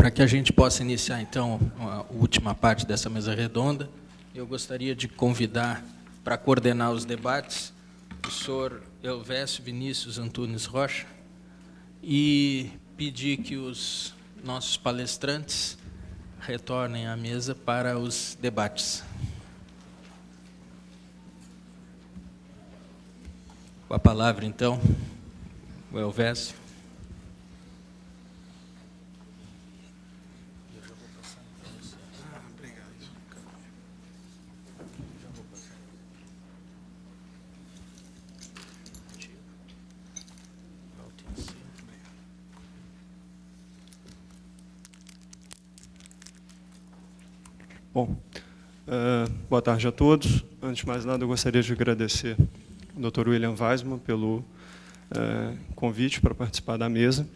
Para que a gente possa iniciar, então, a última parte dessa mesa redonda, eu gostaria de convidar para coordenar os debates o senhor Elvésio Vinícius Antunes Rocha e pedir que os nossos palestrantes retornem à mesa para os debates. Com a palavra, então, o Elvésio. Bom, boa tarde a todos. Antes de mais nada, eu gostaria de agradecer ao Dr. William Weismann pelo convite para participar da mesa,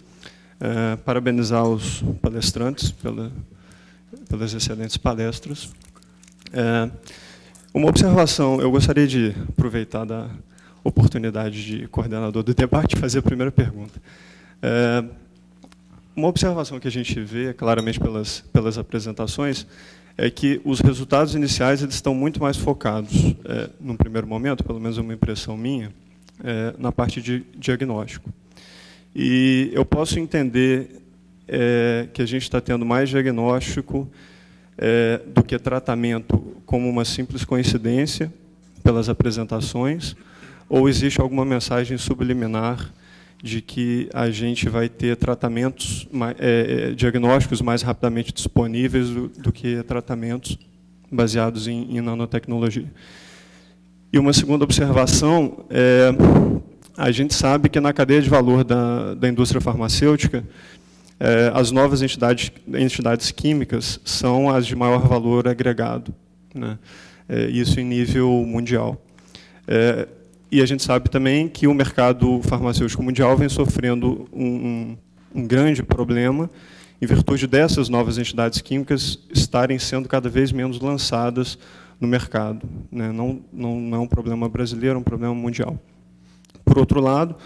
parabenizar os palestrantes pelas excelentes palestras. Uma observação, eu gostaria de aproveitar da oportunidade de coordenador do debate e fazer a primeira pergunta. Uma observação que a gente vê claramente pelas apresentações é que os resultados iniciais eles estão muito mais focados, num primeiro momento, pelo menos uma impressão minha, na parte de diagnóstico. E eu posso entender que a gente está tendo mais diagnóstico do que tratamento como uma simples coincidência pelas apresentações, ou existe alguma mensagem subliminar de que a gente vai ter tratamentos, diagnósticos mais rapidamente disponíveis do que tratamentos baseados em nanotecnologia. E uma segunda observação, a gente sabe que na cadeia de valor da indústria farmacêutica, as novas entidades químicas são as de maior valor agregado, né? Isso em nível mundial. E a gente sabe também que o mercado farmacêutico mundial vem sofrendo um grande problema em virtude dessas novas entidades químicas estarem sendo cada vez menos lançadas no mercado, né? Não é um problema brasileiro, é um problema mundial. Por outro lado,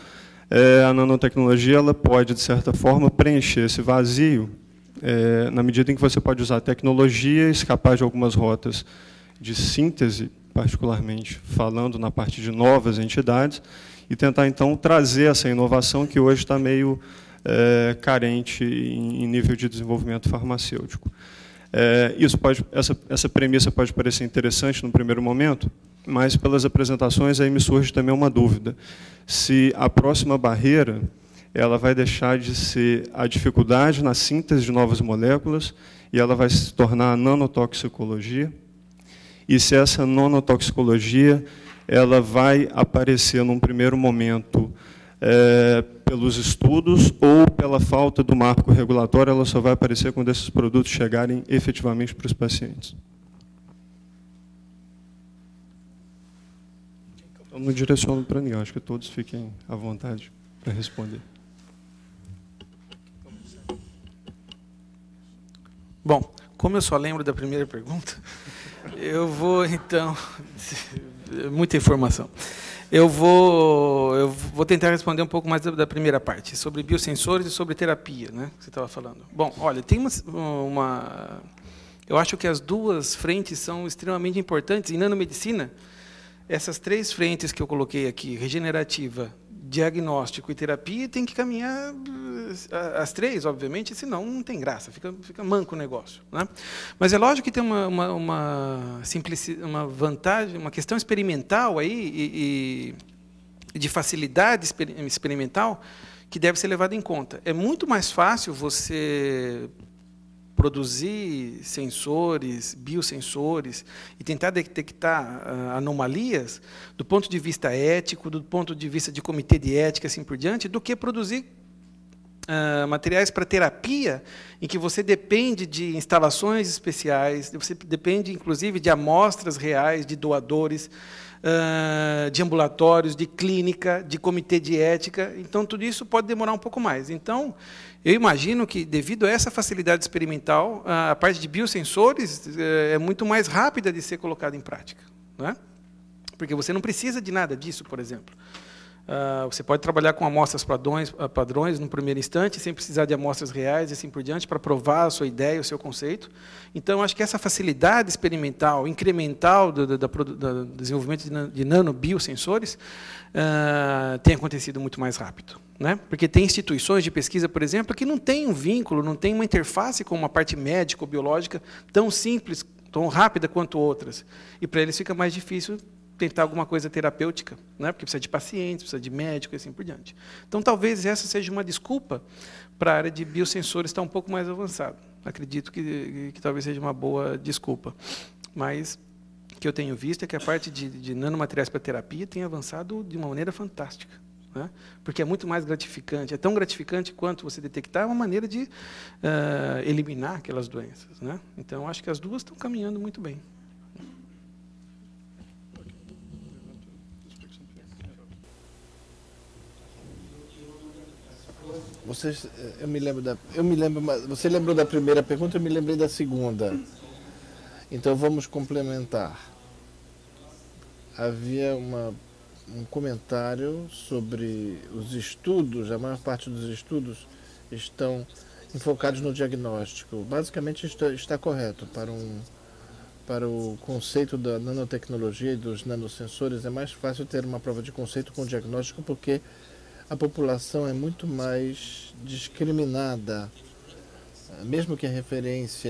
a nanotecnologia ela pode, de certa forma, preencher esse vazio na medida em que você pode usar a tecnologia, escapar de algumas rotas de síntese, particularmente falando na parte de novas entidades, e tentar, então, trazer essa inovação que hoje está meio carente em nível de desenvolvimento farmacêutico. Essa premissa pode parecer interessante no primeiro momento, mas, pelas apresentações, aí me surge também uma dúvida. Se a próxima barreira ela vai deixar de ser a dificuldade na síntese de novas moléculas e ela vai se tornar a nanotoxicologia, e se essa nanotoxicologia ela vai aparecer num primeiro momento pelos estudos ou pela falta do marco regulatório, ela só vai aparecer quando esses produtos chegarem efetivamente para os pacientes. Eu não direciono para ninguém, acho que todos fiquem à vontade para responder. Bom, como eu só lembro da primeira pergunta, eu vou, então, muita informação. Eu vou tentar responder um pouco mais da primeira parte, sobre biosensores e sobre terapia, né, que você estava falando. Bom, olha, tem eu acho que as duas frentes são extremamente importantes. Em nanomedicina, essas três frentes que eu coloquei aqui, regenerativa, diagnóstico e terapia, tem que caminhar as três, obviamente, senão não tem graça, fica manco o negócio, né? Mas é lógico que tem uma vantagem, uma questão experimental aí e de facilidade experimental que deve ser levada em conta. É muito mais fácil você produzir sensores, biosensores, e tentar detectar anomalias do ponto de vista ético, do ponto de vista de comitê de ética, assim por diante, do que produzir materiais para terapia, em que você depende de instalações especiais, você depende, inclusive, de amostras reais, de doadores, de ambulatórios, de clínica, de comitê de ética. Então, tudo isso pode demorar um pouco mais. Então, eu imagino que, devido a essa facilidade experimental, a parte de biosensores é muito mais rápida de ser colocada em prática, né? Porque você não precisa de nada disso, por exemplo. Você pode trabalhar com amostras padrões no primeiro instante, sem precisar de amostras reais e assim por diante, para provar a sua ideia, o seu conceito. Então, acho que essa facilidade experimental, incremental do desenvolvimento de nanobiosensores tem acontecido muito mais rápido. Né? Porque tem instituições de pesquisa, por exemplo, que não têm um vínculo, não tem uma interface com uma parte médica ou biológica tão simples, tão rápida quanto outras. E para eles fica mais difícil tentar alguma coisa terapêutica, né? Porque precisa de pacientes, precisa de médico e assim por diante. Então, talvez essa seja uma desculpa para a área de biosensores estar um pouco mais avançada. Acredito que talvez seja uma boa desculpa. Mas o que eu tenho visto é que a parte de nanomateriais para terapia tem avançado de uma maneira fantástica. Né? Porque é muito mais gratificante, é tão gratificante quanto você detectar uma maneira de eliminar aquelas doenças. Né? Então, acho que as duas estão caminhando muito bem. Você lembrou da primeira pergunta, eu me lembrei da segunda. Então vamos complementar. Havia um comentário sobre os estudos, a maior parte dos estudos estão enfocados no diagnóstico. Basicamente está correto. Para o conceito da nanotecnologia e dos nanosensores, é mais fácil ter uma prova de conceito com diagnóstico, porque a população é muito mais discriminada, mesmo que a referência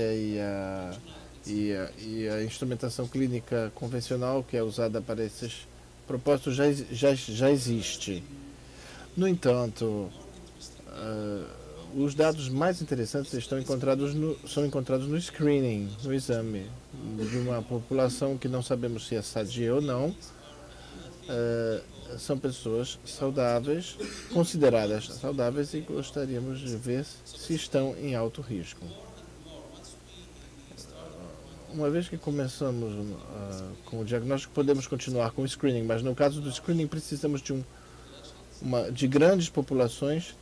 e a instrumentação clínica convencional que é usada para esses propósitos já existe. No entanto, os dados mais interessantes são encontrados no screening, no exame de uma população que não sabemos se é sadia ou não. São pessoas saudáveis, consideradas saudáveis, e gostaríamos de ver se estão em alto risco. Uma vez que começamos com o diagnóstico, podemos continuar com o screening, mas no caso do screening precisamos de grandes populações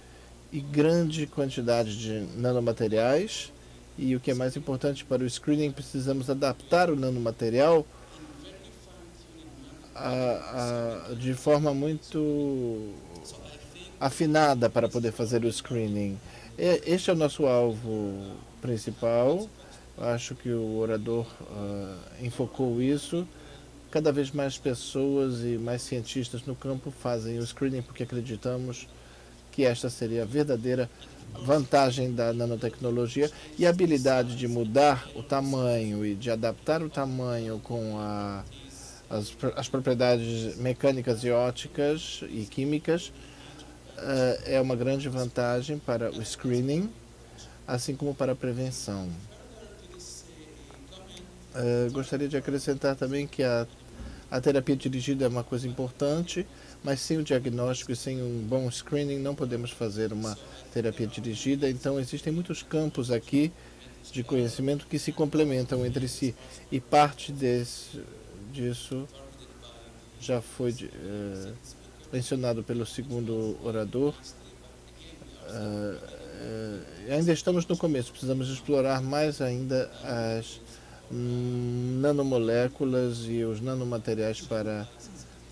e grande quantidade de nanomateriais, e o que é mais importante para o screening, precisamos adaptar o nanomaterial de forma muito afinada para poder fazer o screening. Este é o nosso alvo principal. Acho que o orador enfocou isso. Cada vez mais pessoas e mais cientistas no campo fazem o screening, porque acreditamos que esta seria a verdadeira vantagem da nanotecnologia, e a habilidade de mudar o tamanho e de adaptar o tamanho com as propriedades mecânicas e ópticas e químicas é uma grande vantagem para o screening, assim como para a prevenção. Gostaria de acrescentar também que a terapia dirigida é uma coisa importante, mas sem o diagnóstico e sem um bom screening não podemos fazer uma terapia dirigida. Então existem muitos campos aqui de conhecimento que se complementam entre si, e parte disso já foi mencionado pelo segundo orador. Ainda estamos no começo, precisamos explorar mais ainda as nanomoléculas e os nanomateriais para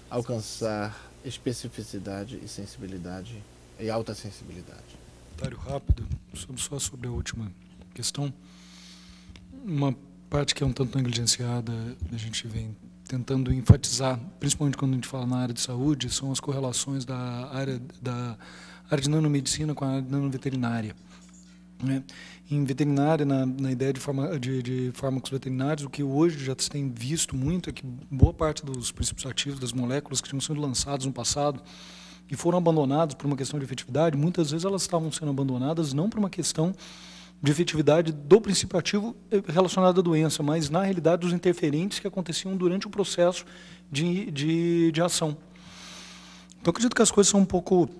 alcançar especificidade e sensibilidade e alta sensibilidade. Comentário rápido, só sobre a última questão. Uma parte que é um tanto negligenciada, a gente vem tentando enfatizar, principalmente quando a gente fala na área de saúde, são as correlações da área de nanomedicina com a área de nanoveterinária. Né? Em veterinária, na ideia de fármacos veterinários, o que hoje já se tem visto muito é que boa parte dos princípios ativos das moléculas que tinham sido lançados no passado e foram abandonados por uma questão de efetividade, muitas vezes elas estavam sendo abandonadas não por uma questão de efetividade do princípio ativo relacionado à doença, mas, na realidade, dos interferentes que aconteciam durante o processo de ação. Então, acredito que as coisas são um pouco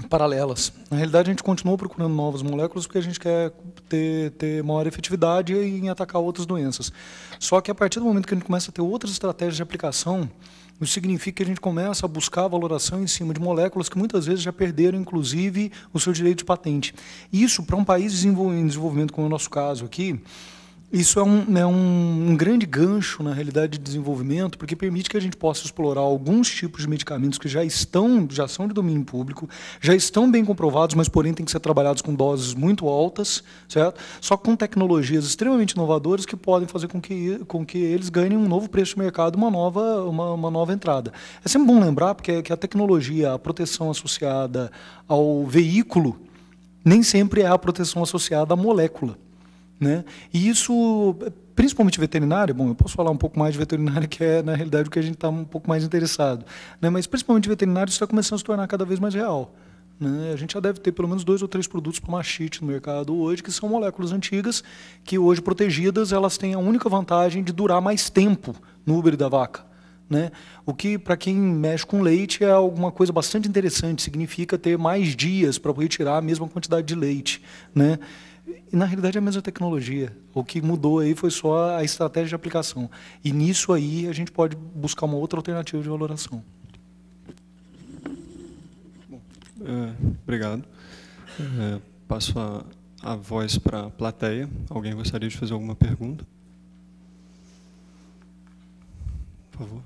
paralelas. Na realidade, a gente continua procurando novas moléculas porque a gente quer ter maior efetividade em atacar outras doenças. Só que, a partir do momento que a gente começa a ter outras estratégias de aplicação, isso significa que a gente começa a buscar a valoração em cima de moléculas que muitas vezes já perderam, inclusive, o seu direito de patente. Isso, para um país em desenvolvimento, como é o nosso caso aqui, Isso é um grande gancho, na realidade, de desenvolvimento, porque permite que a gente possa explorar alguns tipos de medicamentos que já são de domínio público, já estão bem comprovados, mas, porém, têm que ser trabalhados com doses muito altas, certo? Só com tecnologias extremamente inovadoras que podem fazer com que eles ganhem um novo preço de mercado, uma nova entrada. É sempre bom lembrar, porque que a tecnologia, a proteção associada ao veículo, nem sempre é a proteção associada à molécula. Né? E isso, principalmente veterinária, bom, eu posso falar um pouco mais de veterinária, que é, na realidade, o que a gente está um pouco mais interessado. Né? Mas, principalmente veterinário, isso está começando a se tornar cada vez mais real. Né? A gente já deve ter pelo menos 2 ou 3 produtos para mastite no mercado hoje, que são moléculas antigas, que hoje protegidas, elas têm a única vantagem de durar mais tempo no úbere da vaca. Né? O que, para quem mexe com leite, é alguma coisa bastante interessante, significa ter mais dias para retirar a mesma quantidade de leite. Né? E, na realidade, é a mesma tecnologia. O que mudou aí foi só a estratégia de aplicação. E nisso aí a gente pode buscar uma outra alternativa de valoração. Bom, obrigado. Passo a voz para a plateia. Alguém gostaria de fazer alguma pergunta? Por favor.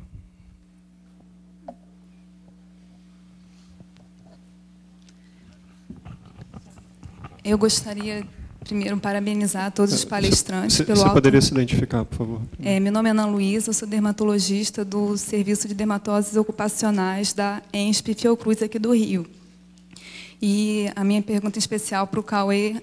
Eu gostaria, primeiro, parabenizar todos os palestrantes pelo Você alto... poderia se identificar, por favor? Meu nome é Ana Luísa, eu sou dermatologista do Serviço de Dermatoses Ocupacionais da ENSP Fiocruz, aqui do Rio. E a minha pergunta especial para o Cauê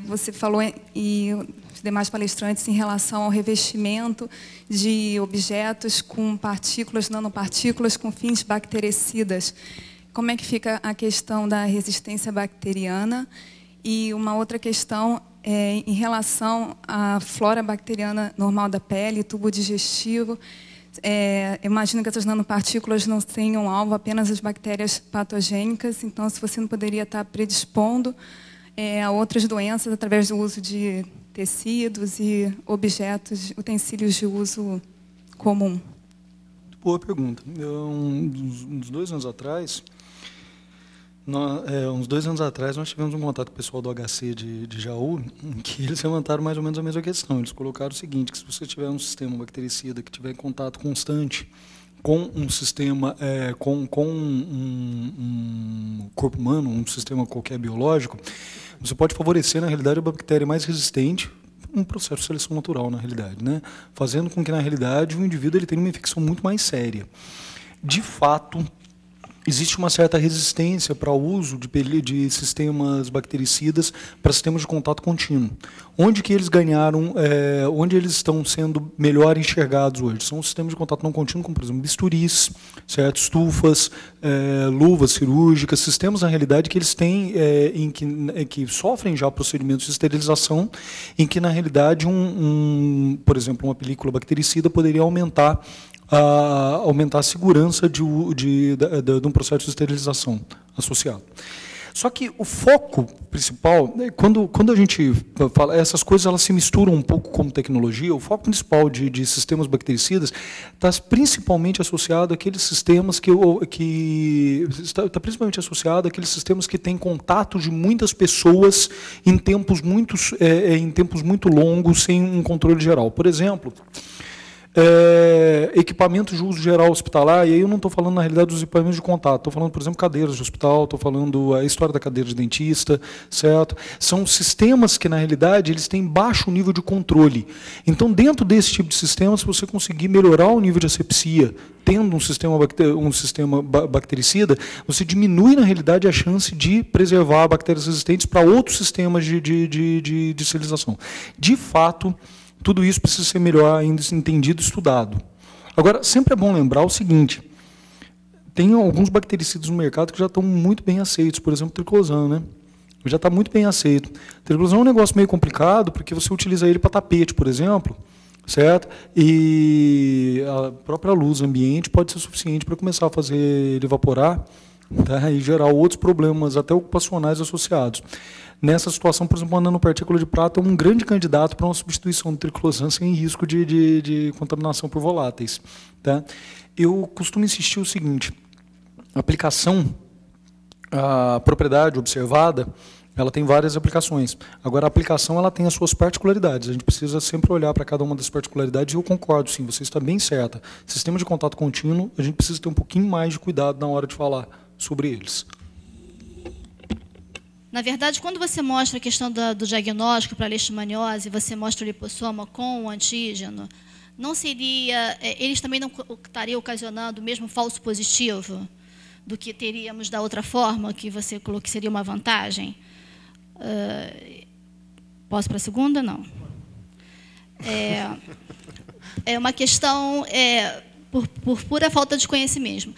você falou, e os demais palestrantes, em relação ao revestimento de objetos com partículas, nanopartículas, com fins bactericidas. Como é que fica a questão da resistência bacteriana? E uma outra questão em relação à flora bacteriana normal da pele, tubo digestivo. Imagino que essas nanopartículas não tenham alvo apenas as bactérias patogênicas, então, se você não poderia estar predispondo a outras doenças através do uso de tecidos e objetos, utensílios de uso comum. Boa pergunta. Uns 2 anos atrás, nós tivemos um contato com o pessoal do HC de Jaú, que eles levantaram mais ou menos a mesma questão. Eles colocaram o seguinte, que se você tiver um sistema bactericida que tiver em contato constante com um sistema, com um corpo humano, um sistema qualquer biológico, você pode favorecer, na realidade, a bactéria mais resistente, um processo de seleção natural, na realidade, né? Fazendo com que, na realidade, o indivíduo ele tenha uma infecção muito mais séria. De fato, existe uma certa resistência para o uso de sistemas bactericidas para sistemas de contato contínuo. Onde que eles ganharam, onde eles estão sendo melhor enxergados hoje? São os sistemas de contato não contínuo, como, por exemplo, bisturis, certo? Estufas, luvas cirúrgicas, sistemas, na realidade, que eles têm, que sofrem já procedimentos de esterilização, em que, na realidade, por exemplo, uma película bactericida poderia aumentar a segurança de um processo de esterilização associado. Só que o foco principal, quando a gente fala, essas coisas elas se misturam um pouco como tecnologia, o foco principal de sistemas bactericidas está principalmente associado àqueles sistemas principalmente associado àqueles sistemas que têm contato de muitas pessoas em tempos muito longos, sem um controle geral. Por exemplo, equipamentos de uso geral hospitalar, e aí eu não estou falando, na realidade, dos equipamentos de contato, estou falando, por exemplo, cadeiras de hospital, estou falando a história da cadeira de dentista, certo? São sistemas que, na realidade, eles têm baixo nível de controle. Então, dentro desse tipo de sistema, se você conseguir melhorar o nível de asepsia, tendo um sistema bactericida, você diminui, na realidade, a chance de preservar bactérias resistentes para outros sistemas de esterilização. De fato, tudo isso precisa ser melhor ainda entendido e estudado. Agora, sempre é bom lembrar o seguinte, tem alguns bactericidas no mercado que já estão muito bem aceitos, por exemplo, o triclosan, né? Já está muito bem aceito. O triclosan é um negócio meio complicado, porque você utiliza ele para tapete, por exemplo, certo? E a própria luz ambiente pode ser suficiente para começar a fazer ele evaporar, tá? E gerar outros problemas, até ocupacionais associados. Nessa situação, por exemplo, a nanopartícula de prata é um grande candidato para uma substituição do triclosan sem risco de contaminação por voláteis. Tá? Eu costumo insistir o seguinte, a propriedade observada, ela tem várias aplicações. Agora, a aplicação ela tem as suas particularidades. A gente precisa sempre olhar para cada uma das particularidades, e eu concordo, sim, você está bem certa. Sistema de contato contínuo, a gente precisa ter um pouquinho mais de cuidado na hora de falar sobre eles. Na verdade, quando você mostra a questão do diagnóstico para a leishmaniose, você mostra o lipossoma com o antígeno, não seria, eles também não estariam ocasionando o mesmo falso positivo do que teríamos da outra forma, que você colocou que seria uma vantagem? Posso para a segunda? Não. É uma questão por pura falta de conhecimento.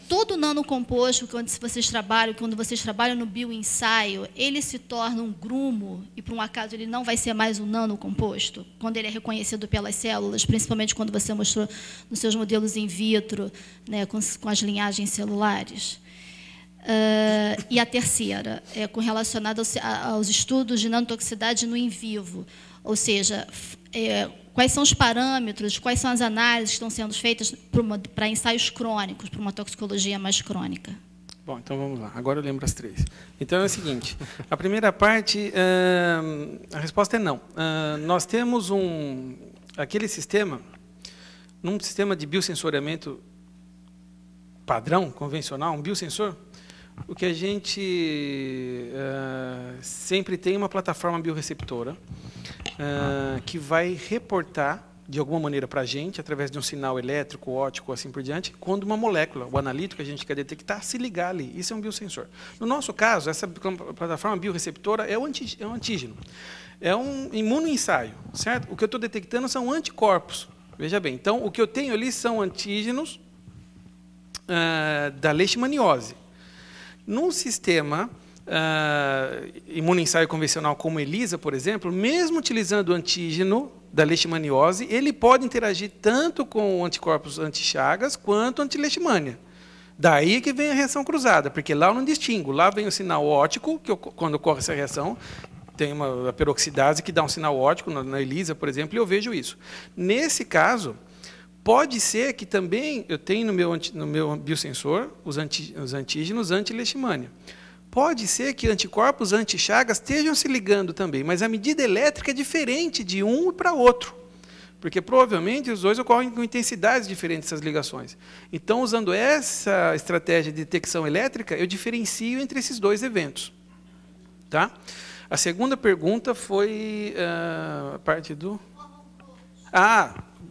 Todo nanocomposto, quando vocês trabalham no bioensaio, ele se torna um grumo, e por um acaso ele não vai ser mais um nanocomposto, quando ele é reconhecido pelas células, principalmente quando você mostrou nos seus modelos in vitro, né, com as linhagens celulares. E a terceira, relacionada aos estudos de nanotoxicidade no in vivo, ou seja, quais são os parâmetros, quais são as análises que estão sendo feitas para ensaios crônicos, para uma toxicologia mais crônica? Bom, então vamos lá. Agora eu lembro as três. Então é o seguinte, a primeira parte, a resposta é não. Nós temos aquele sistema, num sistema de biosensoriamento padrão, convencional, um biosensor, o que a gente sempre tem uma plataforma biorreceptora que vai reportar, de alguma maneira, para a gente, através de um sinal elétrico, óptico, assim por diante, quando uma molécula, o analítico que a gente quer detectar, se ligar ali. Isso é um biosensor. No nosso caso, essa plataforma biorreceptora é um antígeno. É um imunoensaio, certo? O que eu estou detectando são anticorpos. Veja bem, então, o que eu tenho ali são antígenos da leishmaniose. Num sistema imunoensaio convencional como ELISA, por exemplo, mesmo utilizando o antígeno da leishmaniose, ele pode interagir tanto com anticorpos anti-Chagas quanto anti-leishmania. Daí que vem a reação cruzada, porque lá eu não distingo. Lá vem o sinal óptico, que quando ocorre essa reação, tem uma peroxidase que dá um sinal óptico, na ELISA, por exemplo, e eu vejo isso. Nesse caso, pode ser que também eu tenha no meu biosensor os antígenos anti-leishmania. Pode ser que anticorpos anti-Chagas estejam se ligando também, mas a medida elétrica é diferente de um para outro, porque provavelmente os dois ocorrem com intensidades diferentes, essas ligações. Então, usando essa estratégia de detecção elétrica, eu diferencio entre esses dois eventos. Tá? A segunda pergunta foi a parte do...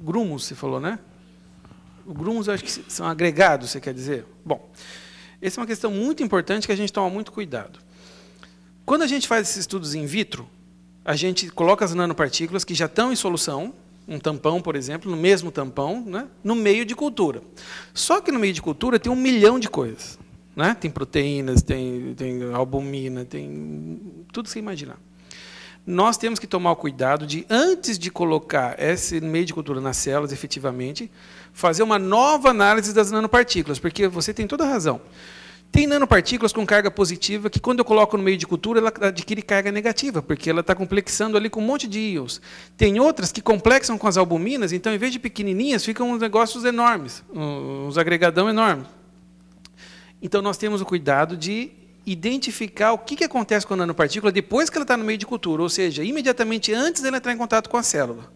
grumos, você falou, né? Os grumos, acho que são agregados, você quer dizer? Bom, essa é uma questão muito importante que a gente toma muito cuidado. Quando a gente faz esses estudos in vitro, a gente coloca as nanopartículas que já estão em solução, um tampão, por exemplo, no mesmo tampão, né, no meio de cultura. Só que no meio de cultura tem 1 milhão de coisas. Né? Tem proteínas, tem albumina, tem tudo que você imaginar. Nós temos que tomar o cuidado de, antes de colocar esse meio de cultura nas células, efetivamente, fazer uma nova análise das nanopartículas, porque você tem toda a razão. Tem nanopartículas com carga positiva que, quando eu coloco no meio de cultura, ela adquire carga negativa, porque ela está complexando ali com um monte de íons. Tem outras que complexam com as albuminas, então, em vez de pequenininhas, ficam uns negócios enormes, uns agregadão enormes. Então, nós temos o cuidado de identificar o que acontece com a nanopartícula depois que ela está no meio de cultura, ou seja, imediatamente antes dela entrar em contato com a célula.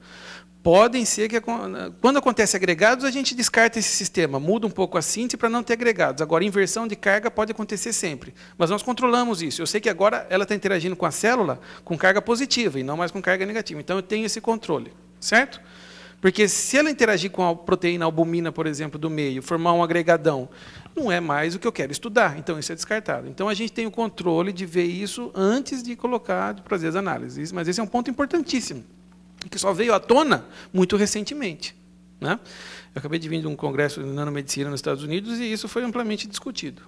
Podem ser que, quando acontece agregados, a gente descarta esse sistema, muda um pouco a síntese para não ter agregados. Agora, inversão de carga pode acontecer sempre, mas nós controlamos isso. Eu sei que agora ela está interagindo com a célula com carga positiva e não mais com carga negativa. Então, eu tenho esse controle, certo? Porque se ela interagir com a proteína albumina, por exemplo, do meio, formar um agregadão, não é mais o que eu quero estudar, então isso é descartado. Então, a gente tem o controle de ver isso antes de colocar, de fazer as análises. Mas esse é um ponto importantíssimo, que só veio à tona muito recentemente. Né? Eu acabei de vir de um congresso de nanomedicina nos Estados Unidos e isso foi amplamente discutido.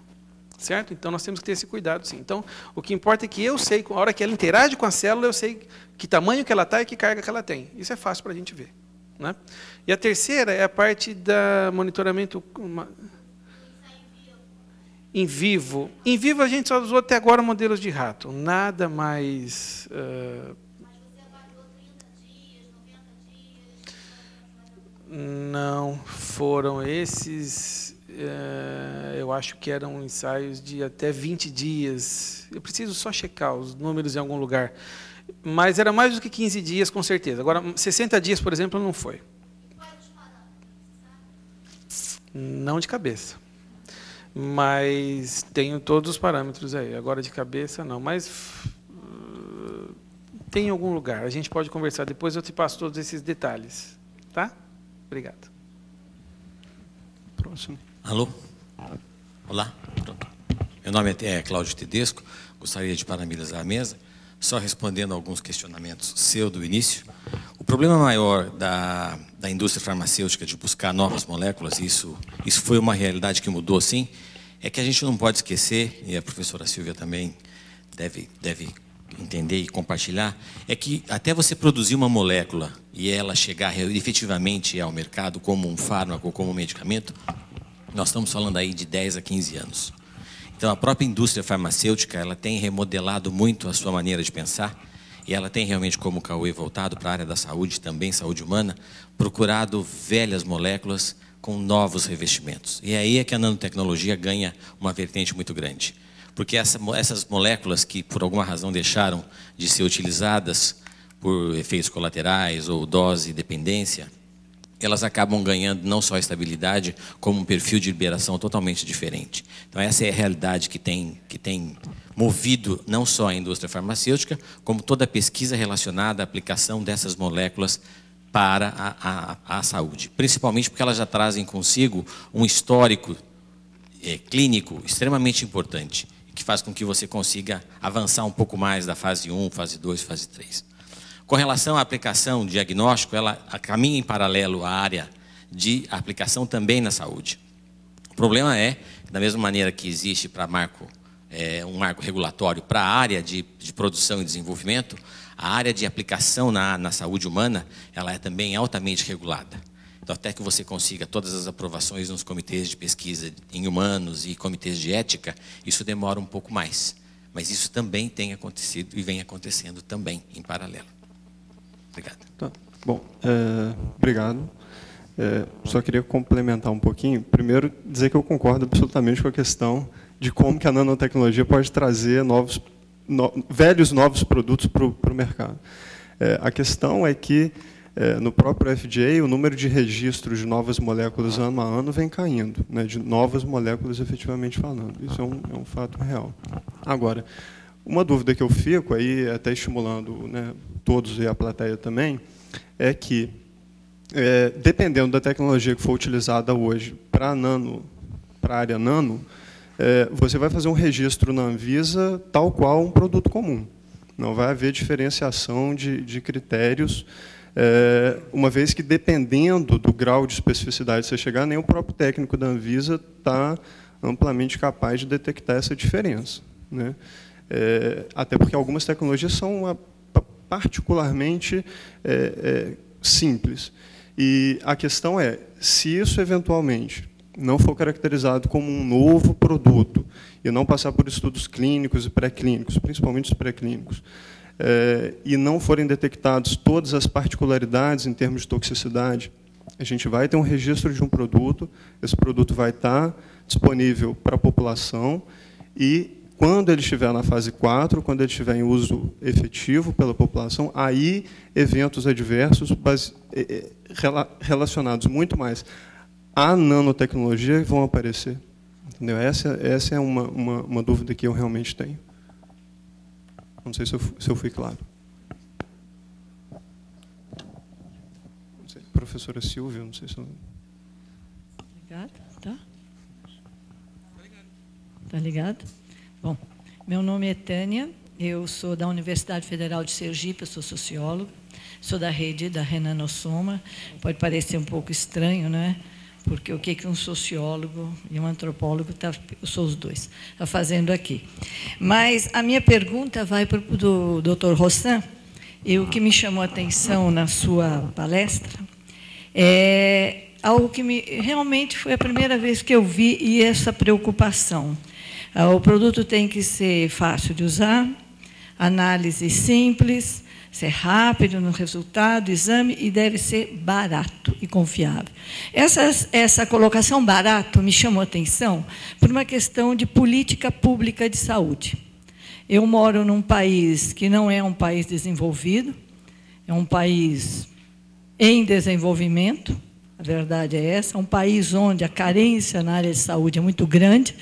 Certo? Então, nós temos que ter esse cuidado, sim. Então, o que importa é que eu sei, a hora que ela interage com a célula, eu sei que tamanho que ela está e que carga que ela tem. Isso é fácil para a gente ver. Né? E a terceira é a parte da monitoramento em vivo. Em vivo, a gente só usou até agora modelos de rato. Nada mais... Mas você avaliou 30 dias, 90 dias? Não, foram esses... Eu acho que eram ensaios de até 20 dias. Eu preciso só checar os números em algum lugar. Mas era mais do que 15 dias, com certeza. Agora, 60 dias, por exemplo, não foi. Não de cabeça. Mas tenho todos os parâmetros aí. Agora, de cabeça, não. Mas tem em algum lugar. A gente pode conversar. Depois eu te passo todos esses detalhes. Tá? Obrigado. Próximo. Alô? Olá. Pronto. Meu nome é Cláudio Tedesco. Gostaria de parabenizar a mesa. Só respondendo a alguns questionamentos seu do início. O problema maior da indústria farmacêutica de buscar novas moléculas, isso foi uma realidade que mudou, sim, é que a gente não pode esquecer, e a professora Silvia também deve entender e compartilhar, é que até você produzir uma molécula e ela chegar efetivamente ao mercado como um fármaco ou como um medicamento, nós estamos falando aí de 10 a 15 anos. Então, a própria indústria farmacêutica ela tem remodelado muito a sua maneira de pensar e ela tem realmente, como o Cauê, voltado para a área da saúde, também saúde humana, procurado velhas moléculas com novos revestimentos. E aí é que a nanotecnologia ganha uma vertente muito grande. Porque essas moléculas que, por alguma razão, deixaram de ser utilizadas por efeitos colaterais ou dose e dependência, elas acabam ganhando não só estabilidade, como um perfil de liberação totalmente diferente. Então, essa é a realidade que tem movido não só a indústria farmacêutica, como toda a pesquisa relacionada à aplicação dessas moléculas para a saúde. Principalmente porque elas já trazem consigo um histórico clínico extremamente importante, que faz com que você consiga avançar um pouco mais da fase 1, fase 2, fase 3. Com relação à aplicação de diagnóstico, ela caminha em paralelo à área de aplicação também na saúde. O problema é, da mesma maneira que existe para um marco regulatório para a área de produção e desenvolvimento, a área de aplicação na saúde humana, ela é também altamente regulada. Então, até que você consiga todas as aprovações nos comitês de pesquisa em humanos e comitês de ética, isso demora um pouco mais. Mas isso também tem acontecido e vem acontecendo também em paralelo. Obrigado. Tá. Bom, obrigado. Só queria complementar um pouquinho. Primeiro, dizer que eu concordo absolutamente com a questão de como que a nanotecnologia pode trazer velhos novos produtos para o mercado. A questão é que, no próprio FDA, o número de registros de novas moléculas ano a ano vem caindo, né, de novas moléculas efetivamente falando. Isso é um fato real. Agora, uma dúvida que eu fico, aí até estimulando, né, todos e a plateia também, é que, dependendo da tecnologia que for utilizada hoje para a área nano, você vai fazer um registro na Anvisa tal qual um produto comum. Não vai haver diferenciação de critérios, uma vez que, dependendo do grau de especificidade que você chegar, nem o próprio técnico da Anvisa está amplamente capaz de detectar essa diferença, né? Até porque algumas tecnologias são particularmente simples. E a questão é, se isso eventualmente não for caracterizado como um novo produto e não passar por estudos clínicos e pré-clínicos, principalmente os pré-clínicos, e não forem detectados todas as particularidades em termos de toxicidade, a gente vai ter um registro de um produto, esse produto vai estar disponível para a população e, quando ele estiver na fase 4, quando ele estiver em uso efetivo pela população, aí eventos adversos relacionados muito mais à nanotecnologia vão aparecer. Entendeu? Essa é uma dúvida que eu realmente tenho. Não sei se eu fui claro. Não sei, professora Silvia, não sei se eu... Obrigada. Tá ligado? Bom, meu nome é Tânia, eu sou da Universidade Federal de Sergipe, eu sou socióloga, sou da rede da Renanossoma. Pode parecer um pouco estranho, né? Porque o que um sociólogo e um antropólogo, eu sou os dois, está fazendo aqui. Mas a minha pergunta vai para o Dr. Rossan, e o que me chamou a atenção na sua palestra é algo que realmente foi a primeira vez que eu vi, e essa preocupação. O produto tem que ser fácil de usar, análise simples, ser rápido no resultado, exame, e deve ser barato e confiável. Essa colocação barato me chamou a atenção por uma questão de política pública de saúde. Eu moro num país que não é um país desenvolvido, é um país em desenvolvimento, a verdade é essa, é um país onde a carência na área de saúde é muito grande,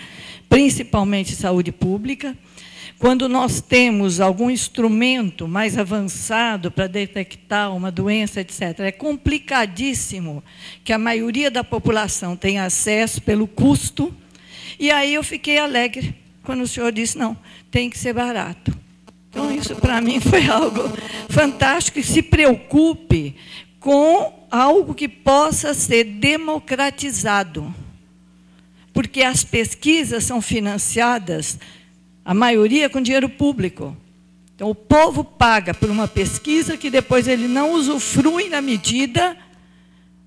principalmente saúde pública. Quando nós temos algum instrumento mais avançado para detectar uma doença, etc., é complicadíssimo que a maioria da população tenha acesso pelo custo. E aí eu fiquei alegre quando o senhor disse, não, tem que ser barato. Então, isso para mim foi algo fantástico, e se preocupe com algo que possa ser democratizado. Porque as pesquisas são financiadas, a maioria, com dinheiro público. Então, o povo paga por uma pesquisa que depois ele não usufrui na medida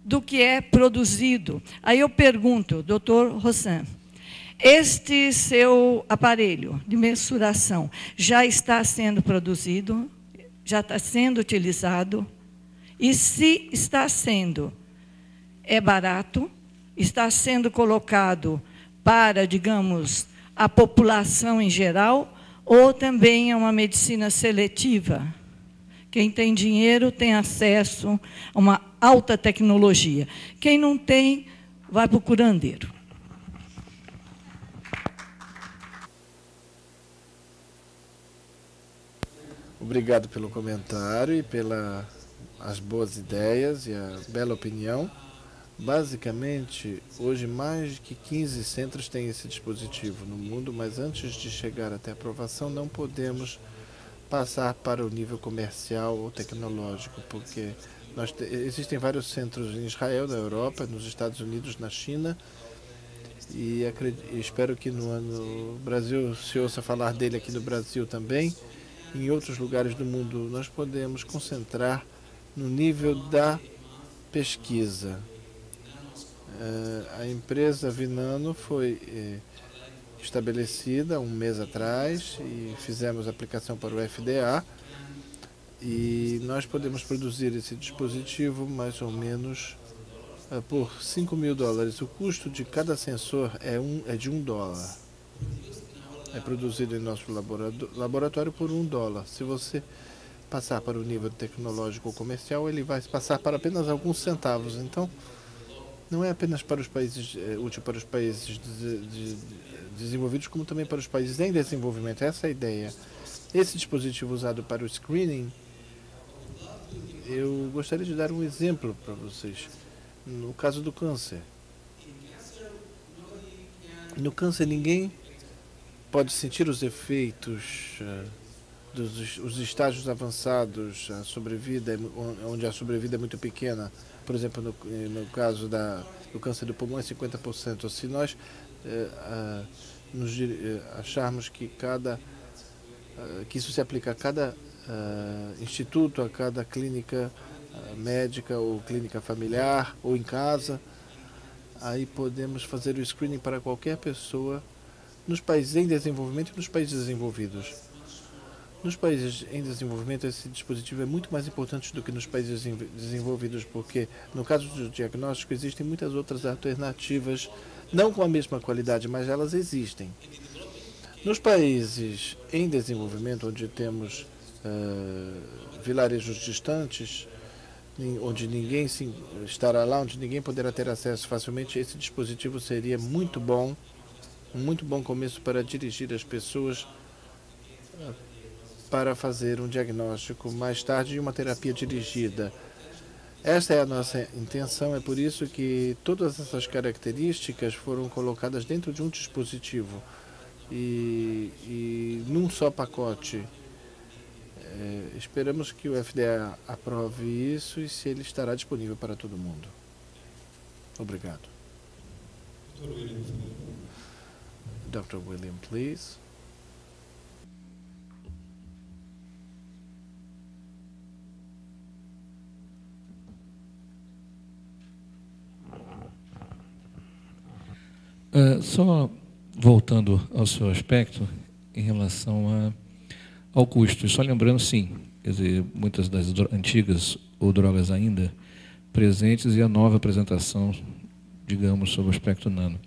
do que é produzido. Aí eu pergunto, doutor Rossan, este seu aparelho de mensuração já está sendo produzido? Já está sendo utilizado? E se está sendo, é barato? Está sendo colocado para, digamos, a população em geral, ou também é uma medicina seletiva? Quem tem dinheiro tem acesso a uma alta tecnologia. Quem não tem, vai para o curandeiro. Obrigado pelo comentário e pelas boas ideias e a bela opinião. Basicamente, hoje mais de 15 centros têm esse dispositivo no mundo, mas antes de chegar até a aprovação, não podemos passar para o nível comercial ou tecnológico, porque existem vários centros em Israel, na Europa, nos Estados Unidos, na China, e espero que no Brasil se ouça falar dele aqui no Brasil também. Em outros lugares do mundo, nós podemos concentrar no nível da pesquisa. A empresa Vinano foi estabelecida um mês atrás e fizemos a aplicação para o FDA, e nós podemos produzir esse dispositivo mais ou menos por $5.000. O custo de cada sensor é de $1. É produzido em nosso laboratório por $1. Se você passar para o nível tecnológico ou comercial, ele vai passar para apenas alguns centavos. Então, não é apenas para os países, útil para os países desenvolvidos, como também para os países em desenvolvimento. Essa é a ideia. Esse dispositivo usado para o screening, eu gostaria de dar um exemplo para vocês. No caso do câncer. No câncer, ninguém pode sentir os efeitos dos estágios avançados, a sobrevida, onde a sobrevida é muito pequena. Por exemplo, no caso do câncer do pulmão é 50%. Se nós acharmos que isso se aplica a cada instituto, a cada clínica médica ou clínica familiar, ou em casa, aí podemos fazer o screening para qualquer pessoa nos países em desenvolvimento e nos países desenvolvidos. Nos países em desenvolvimento, esse dispositivo é muito mais importante do que nos países desenvolvidos, porque, no caso do diagnóstico, existem muitas outras alternativas, não com a mesma qualidade, mas elas existem. Nos países em desenvolvimento, onde temos vilarejos distantes, onde ninguém estará lá, onde ninguém poderá ter acesso facilmente, esse dispositivo seria muito bom, um muito bom começo para dirigir as pessoas para fazer um diagnóstico mais tarde e uma terapia dirigida. Esta é a nossa intenção, é por isso que todas essas características foram colocadas dentro de um dispositivo e num só pacote. Esperamos que o FDA aprove isso e se ele estará disponível para todo mundo. Obrigado. Dr. William, please. Só voltando ao seu aspecto em relação ao custo. E só lembrando, sim, quer dizer, muitas das antigas ou drogas ainda presentes e a nova apresentação, digamos, sobre o aspecto nano.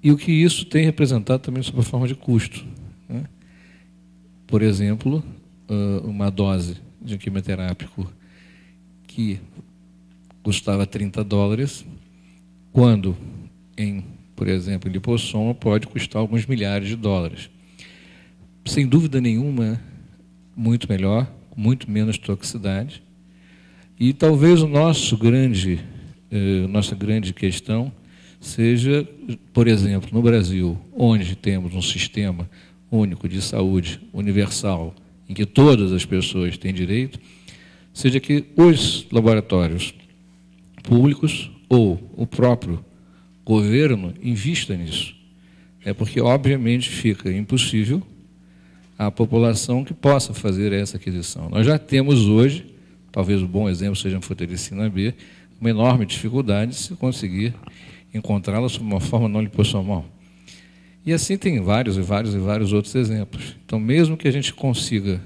E o que isso tem representado também sob a forma de custo, né? Por exemplo, uma dose de um quimioterápico que custava $30, quando, por exemplo, em lipossoma, pode custar alguns milhares de dólares. Sem dúvida nenhuma, muito melhor, muito menos toxicidade. E talvez nossa grande questão seja, por exemplo, no Brasil, onde temos um sistema único de saúde universal, em que todas as pessoas têm direito, seja que os laboratórios públicos ou o próprio governo invista nisso. É porque, obviamente, fica impossível a população que possa fazer essa aquisição. Nós já temos hoje, talvez um bom exemplo seja a anfotericina B, uma enorme dificuldade de se conseguir encontrá-la sob uma forma não lipossomal. E assim tem vários outros exemplos. Então, mesmo que a gente consiga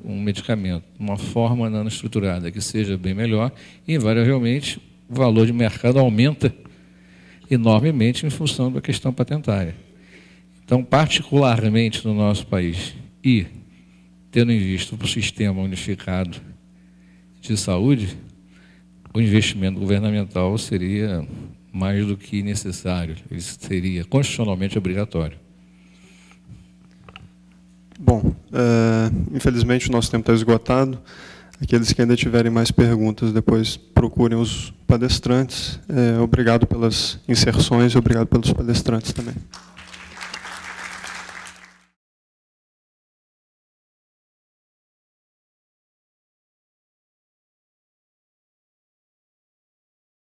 um medicamento, uma forma nanoestruturada que seja bem melhor, invariavelmente o valor de mercado aumenta enormemente em função da questão patentária. Então, particularmente no nosso país, e tendo em vista o sistema unificado de saúde, o investimento governamental seria mais do que necessário, ele seria constitucionalmente obrigatório. Bom, infelizmente o nosso tempo está esgotado. Aqueles que ainda tiverem mais perguntas, depois procurem os palestrantes. Obrigado pelas inserções e obrigado pelos palestrantes também.